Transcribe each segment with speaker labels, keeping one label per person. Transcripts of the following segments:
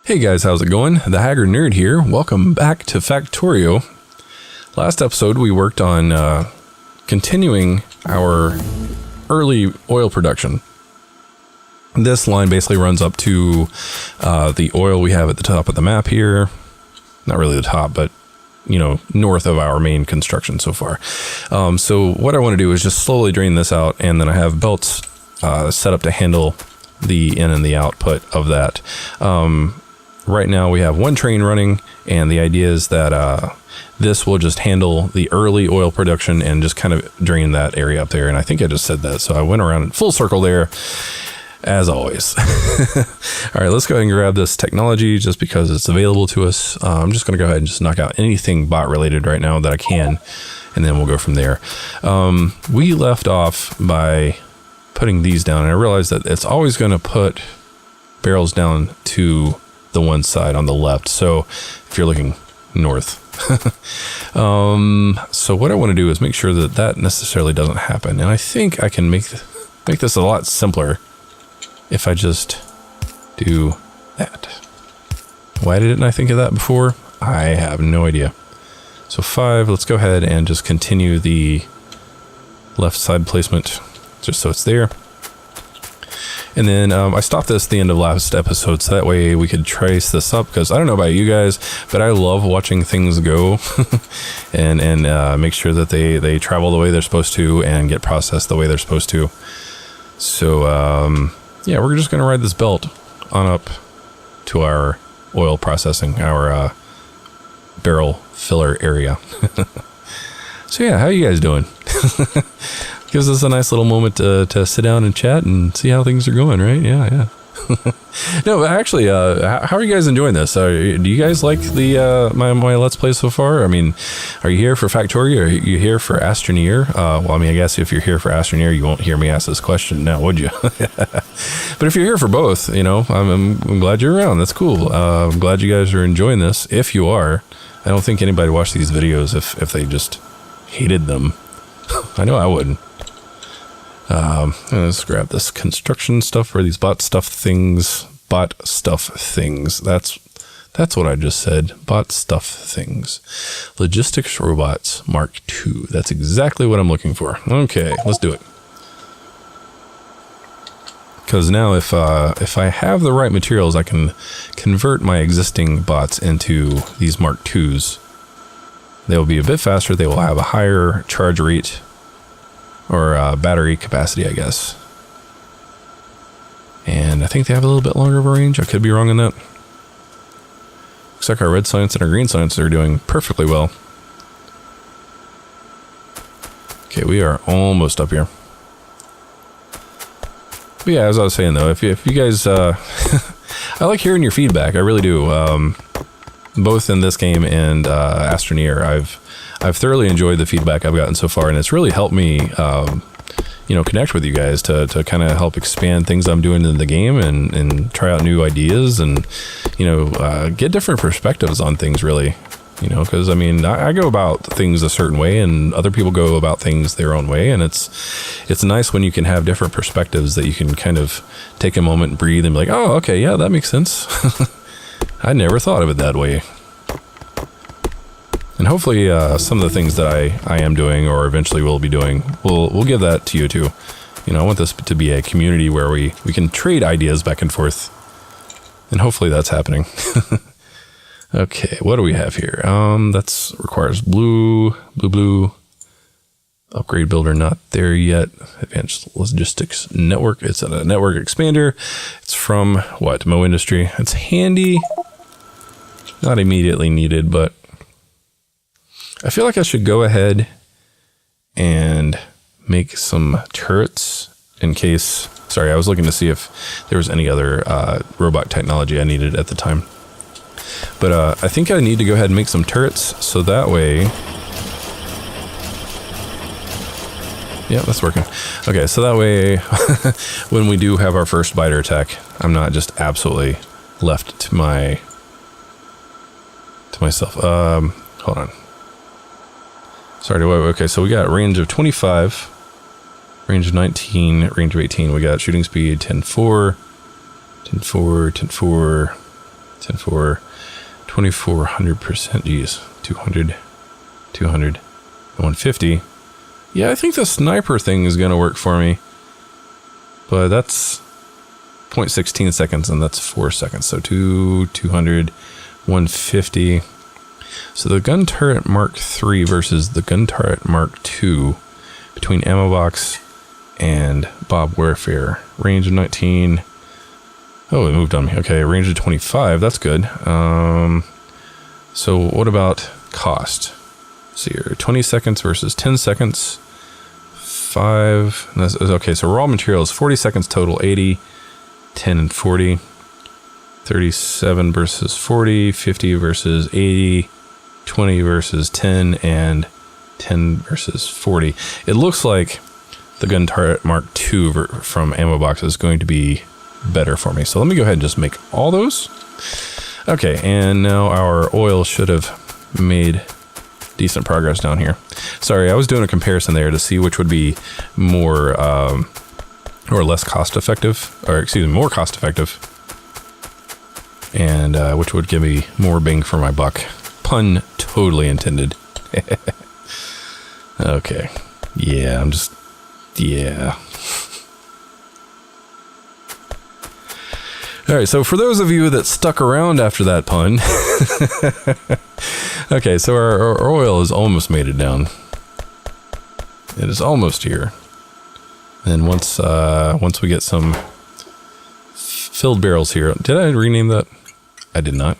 Speaker 1: Hey guys, how's it going? TheHaggardNerd here. Welcome back to Factorio. Last episode we worked on continuing our early oil production. This line basically runs up to the oil we have at the top of the map here. Not really the top, but you know, north of our main construction so far. So what I want to do is just slowly drain this out, and then I have belts set up to handle the in and the output of that. Right now we have one train running, and the idea is that this will just handle the early oil production and just kind of drain that area up there. And I think I just said that, so I went around in full circle there, as always. All right, let's go ahead and grab this technology just because it's available to us. I'm just going to go ahead and just knock out anything bot related right now that I can, and then we'll go from there. We left off by putting these down, and I realized that it's always going to put barrels down to the one side on the left. So if you're looking north, so what I want to do is make sure that that necessarily doesn't happen. And I think I can make this a lot simpler if I just do that. Why didn't I think of that before? I have no idea. So 5, let's go ahead and just continue the left side placement just so it's there. And then I stopped this at the end of last episode, so that way we could trace this up, because I don't know about you guys, but I love watching things go and make sure that they travel the way they're supposed to and get processed the way they're supposed to. So yeah, we're just going to ride this belt on up to our oil processing, our barrel filler area. So yeah, how are you guys doing? Gives us a nice little moment to sit down and chat and see how things are going, right? Yeah. No, but actually, how are you guys enjoying this? Do you guys like the my Let's Play so far? I mean, are you here for Factorio? Or are you here for AstroNeer? Well, I mean, I guess if you're here for AstroNeer, you won't hear me ask this question now, would you? But if you're here for both, you know, I'm glad you're around. That's cool. I'm glad you guys are enjoying this. If you are, I don't think anybody watched these videos if they just hated them. I know I wouldn't. Let's grab this construction stuff, or these bot stuff things. That's what I just said. Bot stuff things. Logistics robots Mark II. That's exactly what I'm looking for. Okay, let's do it. Because now if I have the right materials, I can convert my existing bots into these Mark IIs. They will be a bit faster. They will have a higher charge rate, or battery capacity, I guess. And I think they have a little bit longer of a range. I could be wrong on that. Looks like our red science and our green science are doing perfectly well. Okay, we are almost up here. But yeah, as I was saying though, if you guys, I like hearing your feedback. I really do. Both in this game and AstroNeer, I've thoroughly enjoyed the feedback I've gotten so far, and it's really helped me, you know, connect with you guys to kind of help expand things I'm doing in the game and try out new ideas and, you know, get different perspectives on things, really, you know, because I mean, I go about things a certain way and other people go about things their own way, and it's nice when you can have different perspectives that you can kind of take a moment and breathe and be like, oh, okay, yeah, that makes sense. I never thought of it that way. And hopefully some of the things that I am doing or eventually will be doing, we'll give that to you too. You know, I want this to be a community where we can trade ideas back and forth. And hopefully that's happening. Okay, what do we have here? That's requires blue. Upgrade builder not there yet. Advanced logistics network. It's a network expander. It's from what? Mo Industry. It's handy. Not immediately needed, but I feel like I should go ahead and make some turrets in case. Sorry, I was looking to see if there was any other robot technology I needed at the time. But I think I need to go ahead and make some turrets so that way. Yeah, that's working. Okay, so that way when we do have our first biter attack, I'm not just absolutely left to myself. Hold on. Sorry, okay, so we got range of 25, range of 19, range of 18. We got shooting speed 10-4, 10-4, 10-4. 10 for 2400%. Geez, 200, 200, 150. Yeah, I think the sniper thing is going to work for me. But that's 0.16 seconds, and that's 4 seconds. So 200, 150. So the gun turret Mark III versus the gun turret Mark II between AmmoBox and Bob Warfare. Range of 19. Oh, it moved on me. Okay, range of 25. That's good. So what about cost? Let's see here, 20 seconds versus 10 seconds. 5. Okay, so raw materials, 40 seconds total, 80, 10 and 40. 37 versus 40, 50 versus 80, 20 versus 10, and 10 versus 40. It looks like the gun turret Mark II from AmmoBox is going to be better for me. So let me go ahead and just make all those. Okay, and now our oil should have made decent progress down here. Sorry, I was doing a comparison there to see which would be more or less cost effective, or excuse me, more cost effective, and which would give me more bang for my buck. Pun totally intended. Okay. Yeah, yeah. All right, so for those of you that stuck around after that pun, okay, so our oil has almost made it down. It is almost here. And once we get some filled barrels here, did I rename that? I did not.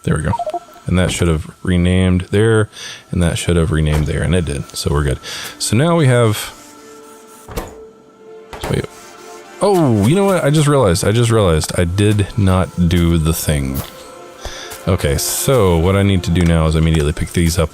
Speaker 1: There we go. And that should have renamed there, and that should have renamed there, and it did. So we're good. So now we have. Wait. Oh, you know what? I just realized I did not do the thing. Okay, so what I need to do now is immediately pick these up.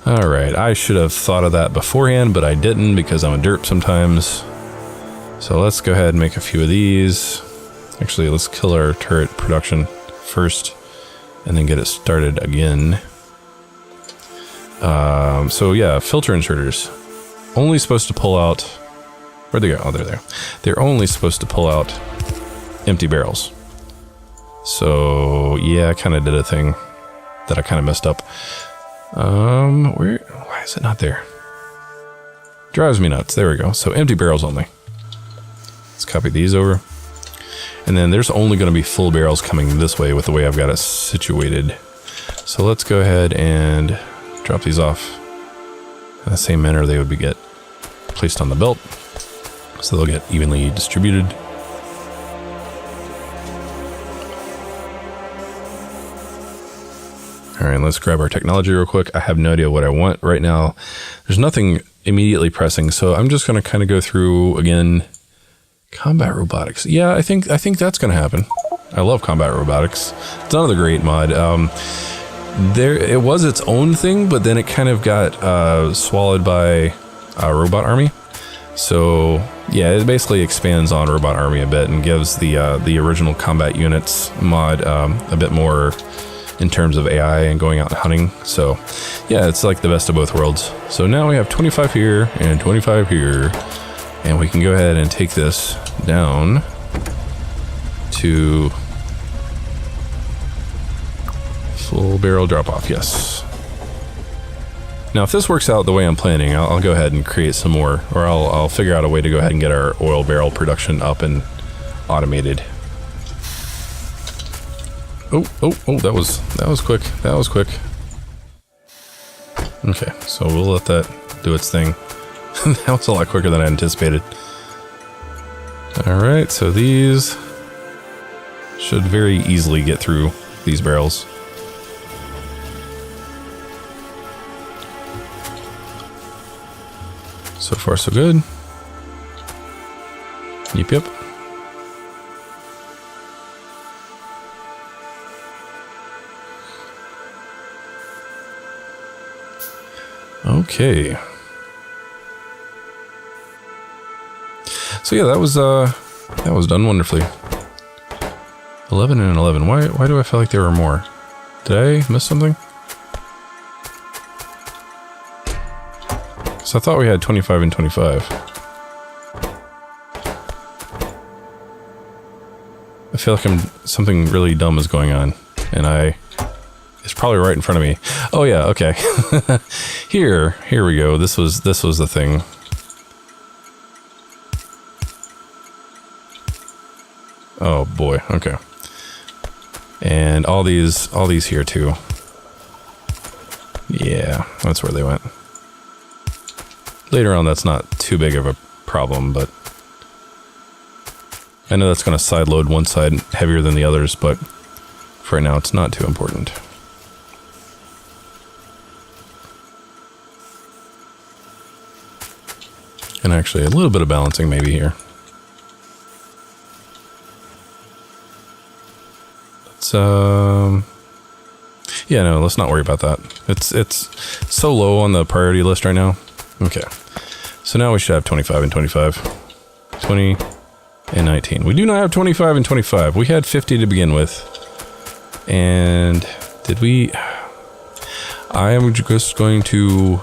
Speaker 1: All right, I should have thought of that beforehand, but I didn't because I'm a derp sometimes. So let's go ahead and make a few of these. Actually, let's kill our turret production first and then get it started again. So yeah, filter inserters. Only supposed to pull out... Where'd they go? Oh, they're there. They're only supposed to pull out empty barrels. So yeah, I kind of did a thing that I kind of messed up. Why is it not there? Drives me nuts. There we go. So empty barrels only. Let's copy these over. And then there's only going to be full barrels coming this way with the way I've got it situated. So let's go ahead and drop these off in the same manner they would be get placed on the belt. So they'll get evenly distributed. All right, let's grab our technology real quick. I have no idea what I want right now. There's nothing immediately pressing, so I'm just going to kind of go through again. Combat robotics. Yeah, I think that's going to happen. I love combat robotics. It's another great mod. It was its own thing, but then it kind of got swallowed by Robot Army. So yeah, it basically expands on Robot Army a bit and gives the original combat units mod a bit more in terms of AI and going out and hunting. So yeah, it's like the best of both worlds. So now we have 25 here and 25 here, and we can go ahead and take this down to full barrel drop off. Yes. Now, if this works out the way I'm planning, I'll go ahead and create some more, or I'll figure out a way to go ahead and get our oil barrel production up and automated. Oh, that was quick. That was quick. Okay, so we'll let that do its thing. That was a lot quicker than I anticipated. All right, so these should very easily get through these barrels. So far, so good. Yep. Okay. So yeah, that was done wonderfully. 11 and 11. Why do I feel like there were more? Did I miss something? So I thought we had 25 and 25. I feel like something really dumb is going on, and it's probably right in front of me. Oh yeah, okay. Here we go. This was the thing. Oh boy, okay. And all these here too. Yeah, that's where they went. Later on, that's not too big of a problem, but I know that's going to side load one side heavier than the others, but for right now, it's not too important. And actually, a little bit of balancing maybe here. Let's, yeah, no, let's not worry about that. It's so low on the priority list right now. Okay. So now we should have 25 and 25. 20 and 19. We do not have 25 and 25. We had 50 to begin with. And did we... I am just going to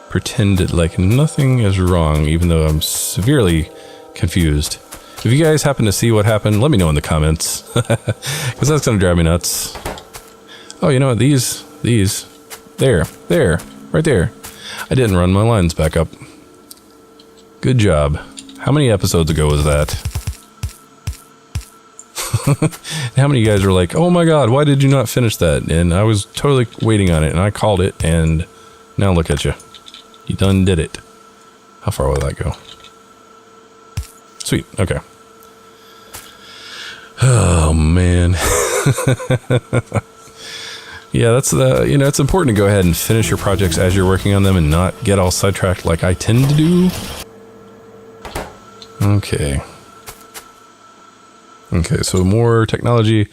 Speaker 1: pretend like nothing is wrong, even though I'm severely confused. If you guys happen to see what happened, let me know in the comments. Because that's going to drive me nuts. Oh, you know what? These. There, right there. I didn't run my lines back up. Good job. How many episodes ago was that? How many of you guys were like, oh my god, why did you not finish that? And I was totally waiting on it, and I called it, and now look at you. You done did it. How far will that go? Sweet, okay. Oh, man. Yeah, that's you know, it's important to go ahead and finish your projects as you're working on them and not get all sidetracked like I tend to do. Okay. Okay, so more technology.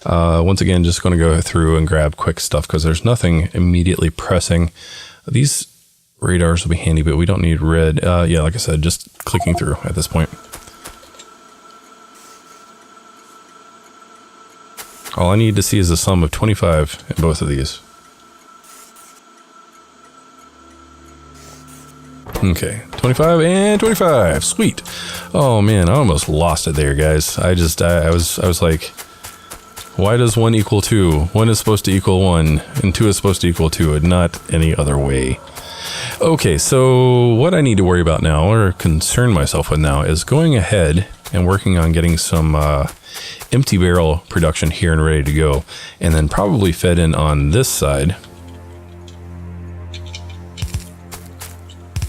Speaker 1: Once again, just going to go through and grab quick stuff because there's nothing immediately pressing. These radars will be handy, but we don't need red. Yeah, like I said, just clicking through at this point. All I need to see is a sum of 25 in both of these. Okay, 25 and 25, sweet. Oh man, I almost lost it there, guys. I was like, why does 1 equal 2? 1 is supposed to equal 1, and 2 is supposed to equal 2, and not any other way. Okay, so what I need to worry about now, or concern myself with now, is going ahead and working on getting some empty barrel production here and ready to go, and then probably fed in on this side.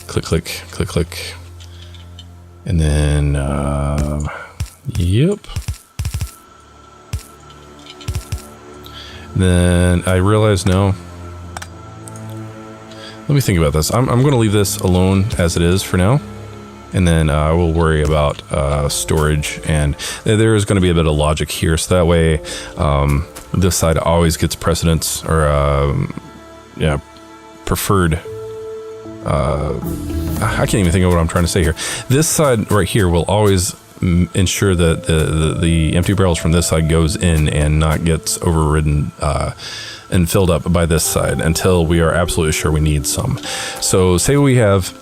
Speaker 1: Click, click, click, click. And then, yep. Then I realize now, let me think about this. I'm going to leave this alone as it is for now. And then I will worry about storage, and there is going to be a bit of logic here, so that way this side always gets precedence, or yeah, preferred. I can't even think of what I'm trying to say here. This side right here will always ensure that the empty barrels from this side goes in and not gets overridden and filled up by this side until we are absolutely sure we need some. So say we have,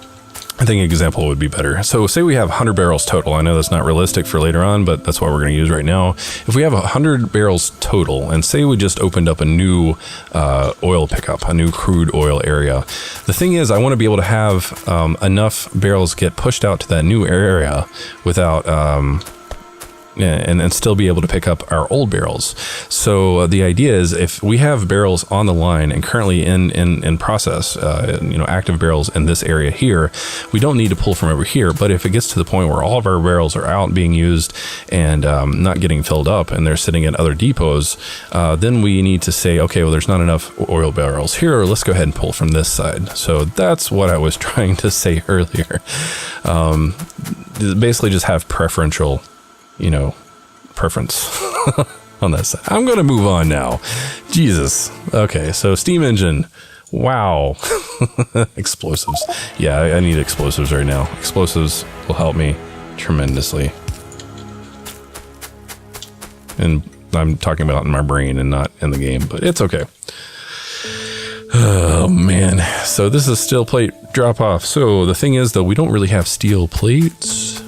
Speaker 1: I think an example would be better. So say we have 100 barrels total. I know that's not realistic for later on, but that's what we're going to use right now. If we have 100 barrels total, and say we just opened up a new oil pickup, a new crude oil area. The thing is, I want to be able to have enough barrels get pushed out to that new area without... and still be able to pick up our old barrels. So the idea is, if we have barrels on the line and currently in process, you know, active barrels in this area here, we don't need to pull from over here. But if it gets to the point where all of our barrels are out being used and not getting filled up, and they're sitting at other depots, then we need to say, okay, well, there's not enough oil barrels here. Let's go ahead and pull from this side. So that's what I was trying to say earlier. Basically, just have preferential, you know, preference on that side. I'm going to move on now. Jesus. Okay, so steam engine. Wow. Explosives. Yeah, I need explosives right now. Explosives will help me tremendously. And I'm talking about in my brain and not in the game, but it's okay. Oh, man. So this is steel plate drop off. So the thing is, though, we don't really have steel plates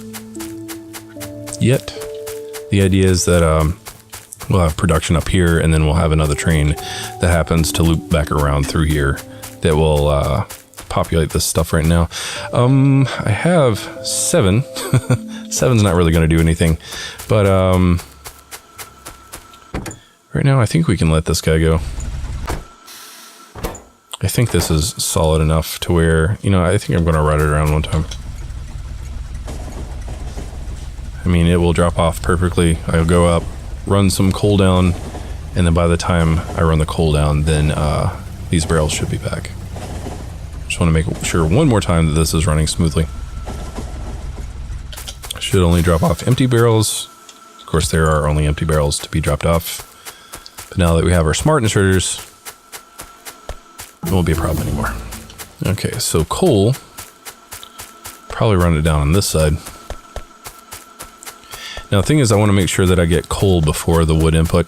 Speaker 1: yet. The idea is that we'll have production up here, and then we'll have another train that happens to loop back around through here that will populate this stuff right now. I have 7. 7's not really going to do anything, but right now I think we can let this guy go. I think this is solid enough to where, you know, I think I'm going to ride it around one time. I mean, it will drop off perfectly. I'll go up, run some coal down, and then by the time I run the coal down, then these barrels should be back. Just want to make sure one more time that this is running smoothly. Should only drop off empty barrels. Of course, there are only empty barrels to be dropped off. But now that we have our smart inserters, it won't be a problem anymore. Okay, so coal, probably run it down on this side. Now the thing is, I want to make sure that I get coal before the wood input.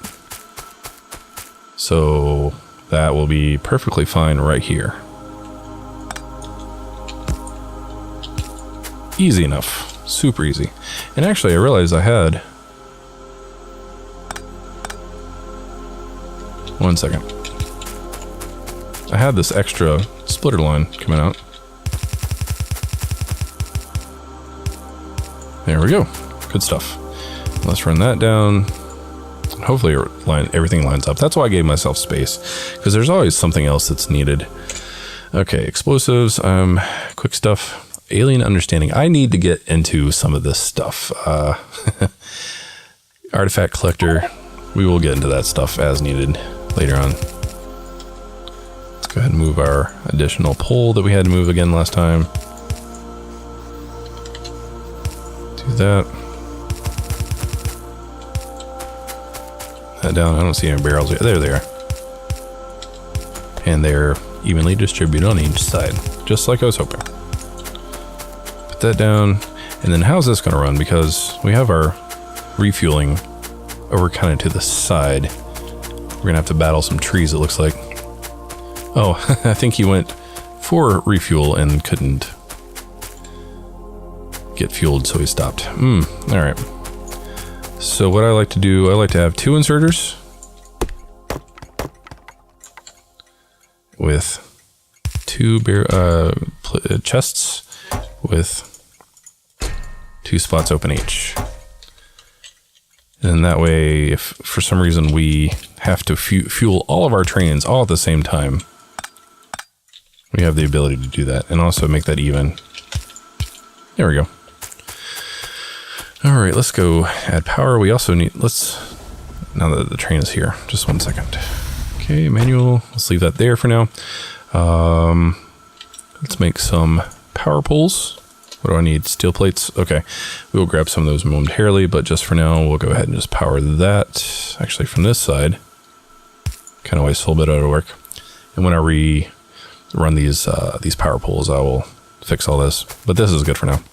Speaker 1: So that will be perfectly fine right here. Easy enough, super easy. And actually I realized I had, one second. I had this extra splitter line coming out. There we go, good stuff. Let's run that down. Hopefully everything lines up. That's why I gave myself space, because there's always something else that's needed. Okay, explosives, quick stuff. Alien understanding. I need to get into some of this stuff. Artifact collector. We will get into that stuff as needed later on. Let's go ahead and move our additional pole that we had to move again last time. Do that. That down. I don't see any barrels yet. There they are. And they're evenly distributed on each side, just like I was hoping. Put that down. And then how's this going to run? Because we have our refueling over kind of to the side. We're going to have to battle some trees, it looks like. Oh, I think he went for refuel and couldn't get fueled, so he stopped. All right. So what I like to do, I like to have 2 inserters with 2 chests with 2 spots open each. And that way, if for some reason we have to fuel all of our trains all at the same time, we have the ability to do that and also make that even. There we go. All right, let's go add power. We also need, now that the train is here, just one second. Okay, manual, let's leave that there for now. Let's make some power poles. What do I need? Steel plates. Okay, we will grab some of those momentarily, but just for now, we'll go ahead and just power that. Actually, from this side, kind of waste a little bit of work. And when I run these power poles, I will fix all this. But this is good for now.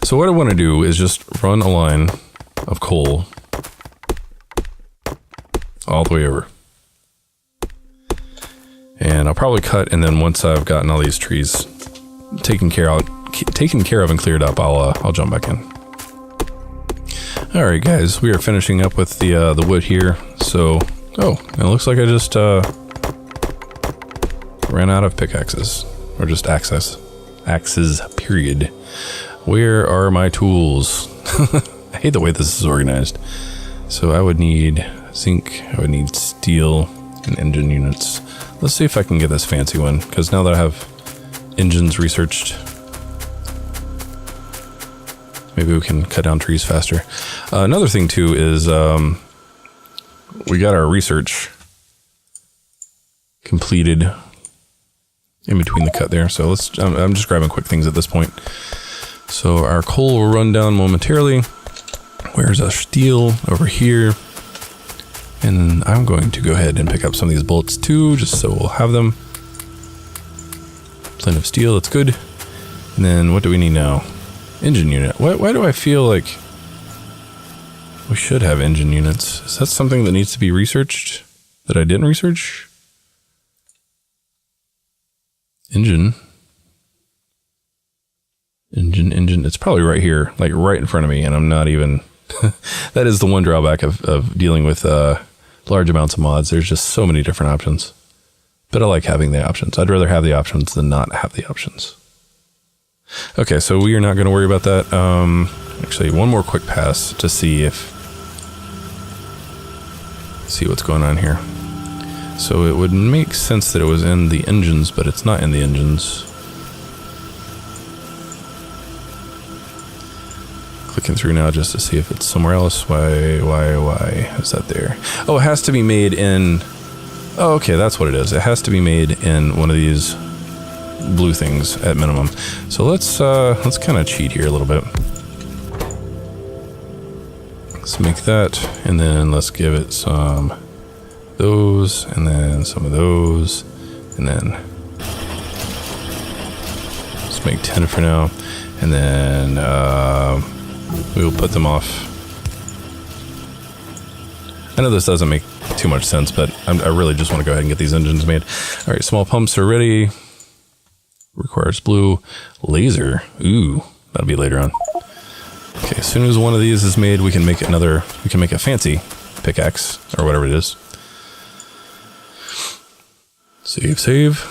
Speaker 1: So what I want to do is just run a line of coal all the way over. And I'll probably cut, and then once I've gotten all these trees taken care of and cleared up, I'll jump back in. All right, guys, we are finishing up with the wood here. So, oh, it looks like I just ran out of pickaxes, or just axes, period. Where are my tools? I hate the way this is organized. So I would need zinc, I would need steel, and engine units. Let's see if I can get this fancy one, because now that I have engines researched, maybe we can cut down trees faster. Another thing too is we got our research completed in between the cut there. So I'm just grabbing quick things at this point. So our coal will run down momentarily. Where's our steel? Over here. And I'm going to go ahead and pick up some of these bullets too, just so we'll have them. Plenty of steel, that's good. And then what do we need now? Engine unit. Why do I feel like we should have engine units? Is that something that needs to be researched that I didn't research? Engine. It's probably right here, like right in front of me, and I'm not even That is the one drawback of dealing with large amounts of mods. There's just so many different options. But I like having the options. I'd rather have the options than not have the options. Okay, so we are not going to worry about that. Actually, one more quick pass to see what's going on here. So it would make sense that it was in the engines, but it's not in the engines. Clicking through now just to see if it's somewhere else. Why is that there? Oh, it has to be made in... Oh, okay, that's what it is. It has to be made in one of these blue things at minimum. So let's kind of cheat here a little bit. Let's make that, and then let's give it some those, and then some of those, and then let's make 10 for now, and then we will put them off. I know this doesn't make too much sense, but I really just want to go ahead and get these engines made. All right, small pumps are ready. Requires blue. Laser. Ooh, that'll be later on. Okay, as soon as one of these is made, we can make another. We can make a fancy pickaxe or whatever it is. Save.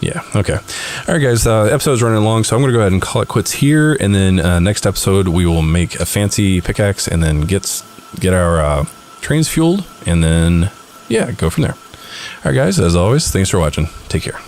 Speaker 1: Yeah, okay. All right, guys, the episode's running long, so I'm going to go ahead and call it quits here. And then next episode, we will make a fancy pickaxe and then get our trains fueled. And then, yeah, go from there. All right, guys, as always, thanks for watching. Take care.